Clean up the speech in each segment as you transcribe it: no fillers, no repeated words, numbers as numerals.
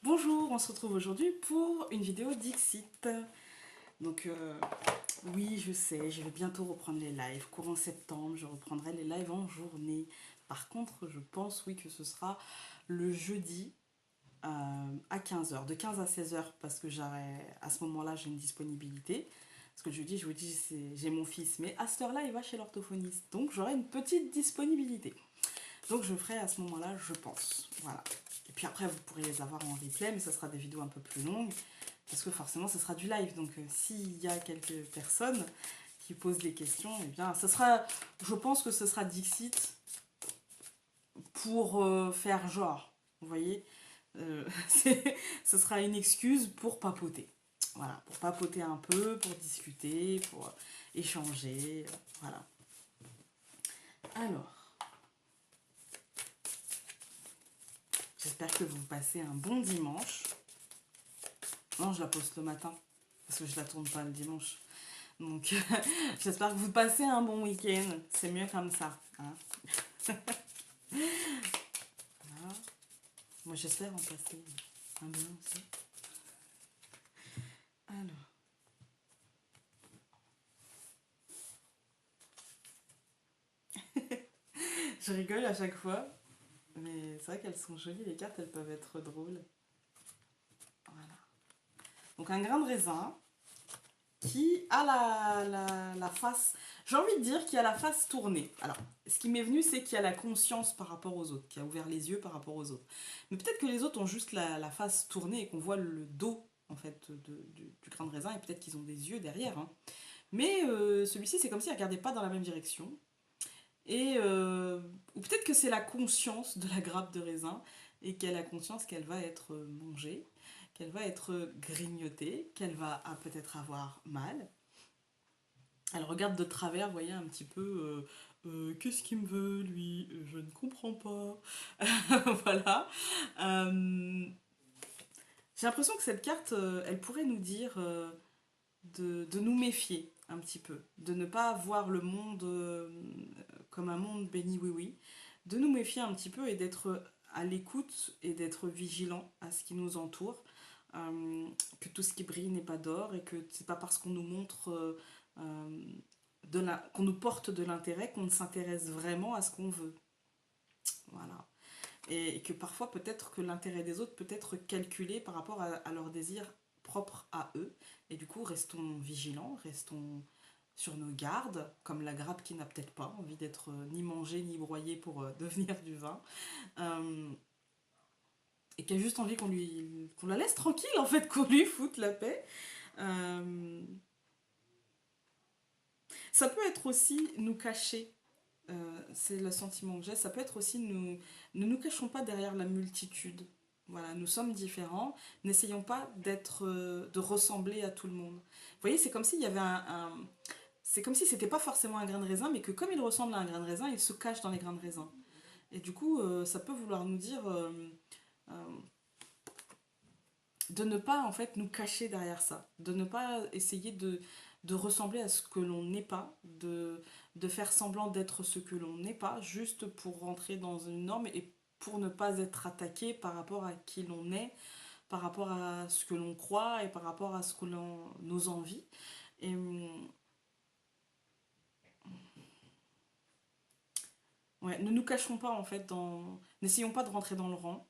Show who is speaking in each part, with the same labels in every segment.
Speaker 1: Bonjour, on se retrouve aujourd'hui pour une vidéo Dixit. Donc oui, je sais, je vais bientôt reprendre les lives. Courant septembre, je reprendrai les lives en journée. Par contre, je pense oui que ce sera le jeudi à 15 h, de 15 à 16 h parce que à ce moment-là j'ai une disponibilité. Parce que le jeudi, je vous dis, j'ai mon fils, mais à cette heure-là, il va chez l'orthophoniste. Donc j'aurai une petite disponibilité. Donc je ferai à ce moment-là, je pense. Voilà. Et puis après, vous pourrez les avoir en replay, mais ça sera des vidéos un peu plus longues, parce que forcément, ce sera du live. Donc s'il y a quelques personnes qui posent des questions, eh bien, ça sera, je pense que ce sera Dixit pour faire genre. Vous voyez, ce sera une excuse pour papoter. Voilà, pour papoter un peu, pour discuter, pour échanger. Voilà. Alors, j'espère que vous passez un bon dimanche. Non, je la poste le matin, parce que je la tourne pas le dimanche. Donc, j'espère que vous passez un bon week-end. C'est mieux comme ça. Hein. Voilà. Moi, j'espère en passer un bon aussi. Alors. Je rigole à chaque fois, mais c'est vrai qu'elles sont jolies, les cartes, elles peuvent être drôles. Voilà. Donc, un grain de raisin qui a la face, j'ai envie de dire qu'il a la face tournée. Alors, ce qui m'est venu, c'est qu'il y a la conscience par rapport aux autres, qui a ouvert les yeux par rapport aux autres. Mais peut-être que les autres ont juste la face tournée et qu'on voit le dos, en fait, du grain de raisin, et peut-être qu'ils ont des yeux derrière. Hein. Mais celui-ci, c'est comme s'il ne regardait pas dans la même direction. Et ou peut-être que c'est la conscience de la grappe de raisin, et qu'elle a conscience qu'elle va être mangée, qu'elle va être grignotée, qu'elle va peut-être avoir mal. Elle regarde de travers, vous voyez, un petit peu qu'est-ce qu'il me veut, lui? Je ne comprends pas. Voilà. Euh, j'ai l'impression que cette carte, elle pourrait nous dire de nous méfier un petit peu, de ne pas voir le monde comme un monde béni oui-oui, de nous méfier un petit peu et d'être à l'écoute et d'être vigilant à ce qui nous entoure, que tout ce qui brille n'est pas d'or et que c'est pas parce qu'on nous montre qu'on nous porte de l'intérêt qu'on ne s'intéresse vraiment à ce qu'on veut. Voilà. Et que parfois peut-être que l'intérêt des autres peut être calculé par rapport à leurs désirs propres à eux. Et du coup, restons vigilants, restons sur nos gardes, comme la grappe qui n'a peut-être pas envie d'être ni mangée ni broyée pour devenir du vin. Euh, et qui a juste envie qu'on la laisse tranquille, en fait, qu'on lui foute la paix. Euh, ça peut être aussi nous cacher. C'est le sentiment que j'ai. Ça peut être aussi ne nous cachons pas derrière la multitude. Voilà, nous sommes différents. N'essayons pas de ressembler à tout le monde. Vous voyez, c'est comme s'il y avait c'est comme si c'était pas forcément un grain de raisin, mais que comme il ressemble à un grain de raisin, il se cache dans les grains de raisin. Et du coup, ça peut vouloir nous dire euh, de ne pas en fait nous cacher derrière ça, de ne pas essayer de ressembler à ce que l'on n'est pas, de faire semblant d'être ce que l'on n'est pas, juste pour rentrer dans une norme et pour ne pas être attaqué par rapport à qui l'on est, par rapport à ce que l'on croit et par rapport à ce que nos envies. Et ouais, ne nous cachons pas en fait n'essayons pas de rentrer dans le rang.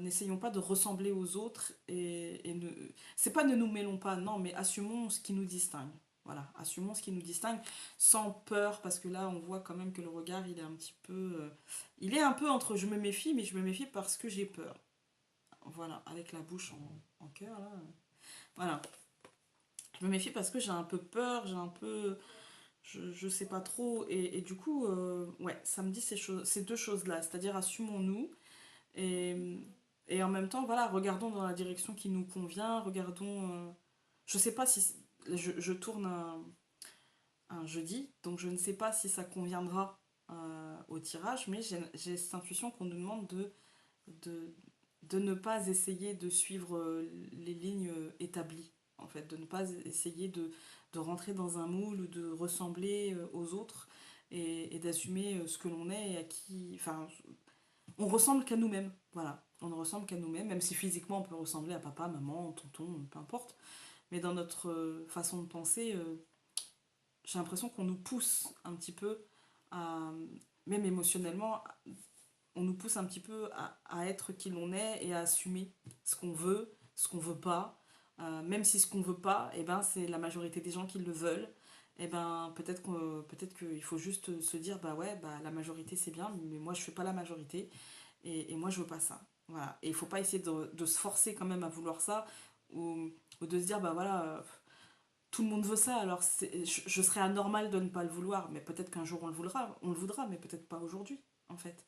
Speaker 1: N'essayons pas de ressembler aux autres c'est pas ne nous mêlons pas, non, mais assumons ce qui nous distingue. Voilà, assumons ce qui nous distingue sans peur, parce que là on voit quand même que le regard il est un petit peu. Il est un peu entre je me méfie, mais je me méfie parce que j'ai peur. Voilà, avec la bouche en cœur là. Voilà, je me méfie parce que j'ai un peu peur, j'ai un peu. Je sais pas trop, et du coup, ouais, ça me dit ces deux choses-là, c'est-à-dire assumons-nous. Et, et en même temps, voilà, regardons dans la direction qui nous convient, regardons... je sais pas si... je tourne un jeudi, donc je ne sais pas si ça conviendra au tirage, mais j'ai cette intuition qu'on nous demande de, de ne pas essayer de suivre les lignes établies, en fait, de ne pas essayer de rentrer dans un moule ou de ressembler aux autres et d'assumer ce que l'on est et à qui... Enfin, on ressemble qu'à nous-mêmes, voilà. On ne ressemble qu'à nous-mêmes, même si physiquement on peut ressembler à papa, maman, tonton, peu importe. Mais dans notre façon de penser, j'ai l'impression qu'on nous pousse un petit peu, à, même émotionnellement, on nous pousse un petit peu à être qui l'on est et à assumer ce qu'on veut pas. Même si ce qu'on veut pas, eh ben, c'est la majorité des gens qui le veulent. Eh ben, peut-être qu'il faut juste se dire, bah ouais, bah, la majorité c'est bien, mais moi je fais pas la majorité et moi je veux pas ça. Voilà. Et il faut pas essayer de se forcer quand même à vouloir ça ou de se dire, bah voilà, tout le monde veut ça, alors je serais anormal de ne pas le vouloir, mais peut-être qu'un jour on le voudra, mais peut-être pas aujourd'hui, en fait.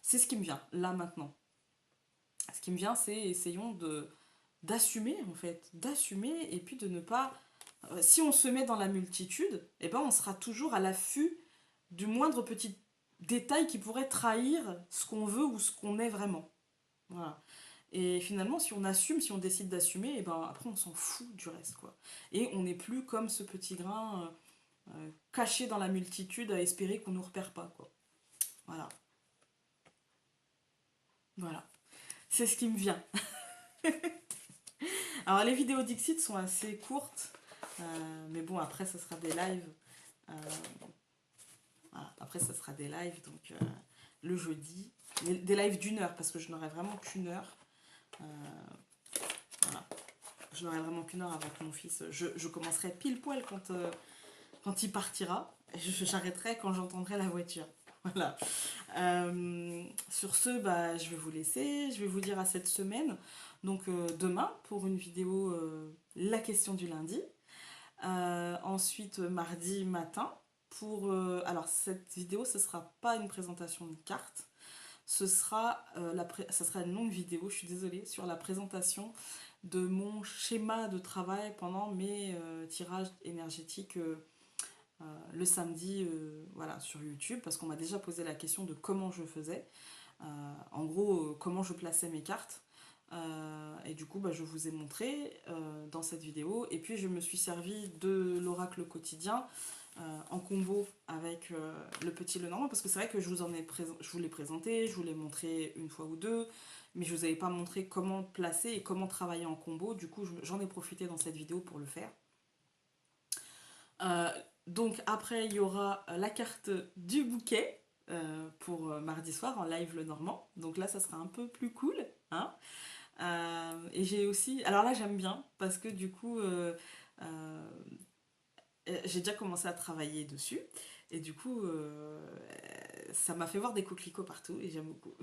Speaker 1: C'est ce qui me vient, là, maintenant. Ce qui me vient, c'est essayons d'assumer, en fait, d'assumer, et puis de ne pas... Si on se met dans la multitude, eh ben on sera toujours à l'affût du moindre petit détail qui pourrait trahir ce qu'on veut ou ce qu'on est vraiment. Voilà. Et finalement, si on assume, si on décide d'assumer, et ben après on s'en fout du reste, quoi. Et on n'est plus comme ce petit grain caché dans la multitude à espérer qu'on nous repère pas, quoi. Voilà. Voilà. C'est ce qui me vient. Alors les vidéos Dixit sont assez courtes, mais bon après ça sera des lives. euh, voilà. Après ça sera des lives donc le jeudi, des lives d'1 heure parce que je n'aurai vraiment qu'une heure. Euh, voilà. Je n'aurai vraiment qu'une heure avec mon fils. Je commencerai pile poil quand il partira. J'arrêterai quand j'entendrai la voiture. Voilà. Sur ce, bah, je vais vous laisser. Je vais vous dire à cette semaine. Donc demain pour une vidéo La question du lundi. Ensuite mardi matin pour... alors cette vidéo ce sera pas une présentation de carte. Ça sera une longue vidéo, je suis désolée, sur la présentation de mon schéma de travail pendant mes tirages énergétiques le samedi voilà, sur YouTube, parce qu'on m'a déjà posé la question de comment je faisais, en gros comment je plaçais mes cartes. Et du coup bah, je vous ai montré dans cette vidéo, et puis je me suis servi de l'oracle quotidien en combo avec le petit Lenormand, parce que c'est vrai que je vous l'ai présenté, je vous l'ai montré une fois ou deux, mais je vous avais pas montré comment placer et comment travailler en combo. Du coup j'en ai profité dans cette vidéo pour le faire. Euh, donc après il y aura la carte du bouquet pour mardi soir en live Lenormand, donc là ça sera un peu plus cool, hein. Et j'ai aussi, alors là j'aime bien parce que du coup euh, j'ai déjà commencé à travailler dessus et du coup ça m'a fait voir des coquelicots partout et j'aime beaucoup.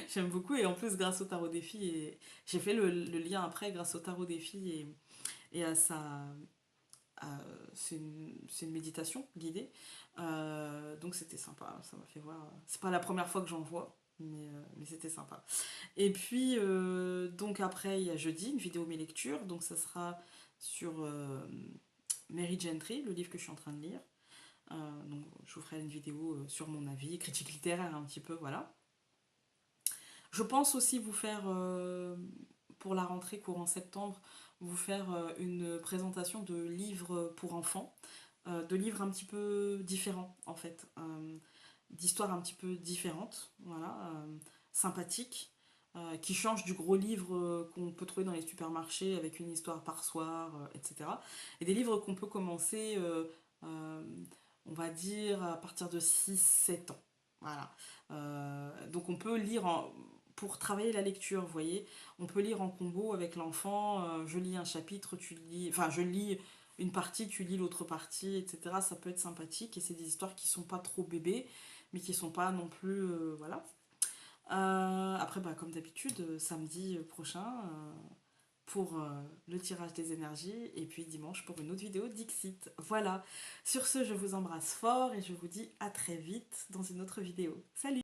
Speaker 1: J'aime beaucoup, et en plus grâce au tarot des filles, et j'ai fait le lien après grâce au tarot des filles et à sa... c'est une méditation guidée. Donc c'était sympa, ça m'a fait voir. C'est pas la première fois que j'en vois, mais c'était sympa. Et puis, donc après, il y a jeudi, une vidéo mes lectures. Donc ça sera sur Mary Gentry, le livre que je suis en train de lire. Donc je vous ferai une vidéo sur mon avis, critique littéraire un petit peu, voilà. Je pense aussi vous faire, pour la rentrée courant septembre, vous faire une présentation de livres pour enfants, de livres un petit peu différents en fait, d'histoires un petit peu différentes, voilà, sympathiques, qui changent du gros livre qu'on peut trouver dans les supermarchés avec une histoire par soir, etc. Et des livres qu'on peut commencer, euh, on va dire, à partir de 6 7 ans. Voilà. Donc on peut lire pour travailler la lecture, vous voyez, on peut lire en combo avec l'enfant, je lis un chapitre, tu lis, enfin je lis une partie, tu lis l'autre partie, etc. Ça peut être sympathique, et c'est des histoires qui sont pas trop bébés, mais qui sont pas non plus, voilà. Après, bah, comme d'habitude, samedi prochain pour le tirage des énergies, et puis dimanche pour une autre vidéo Dixit. Voilà. Sur ce, je vous embrasse fort et je vous dis à très vite dans une autre vidéo. Salut!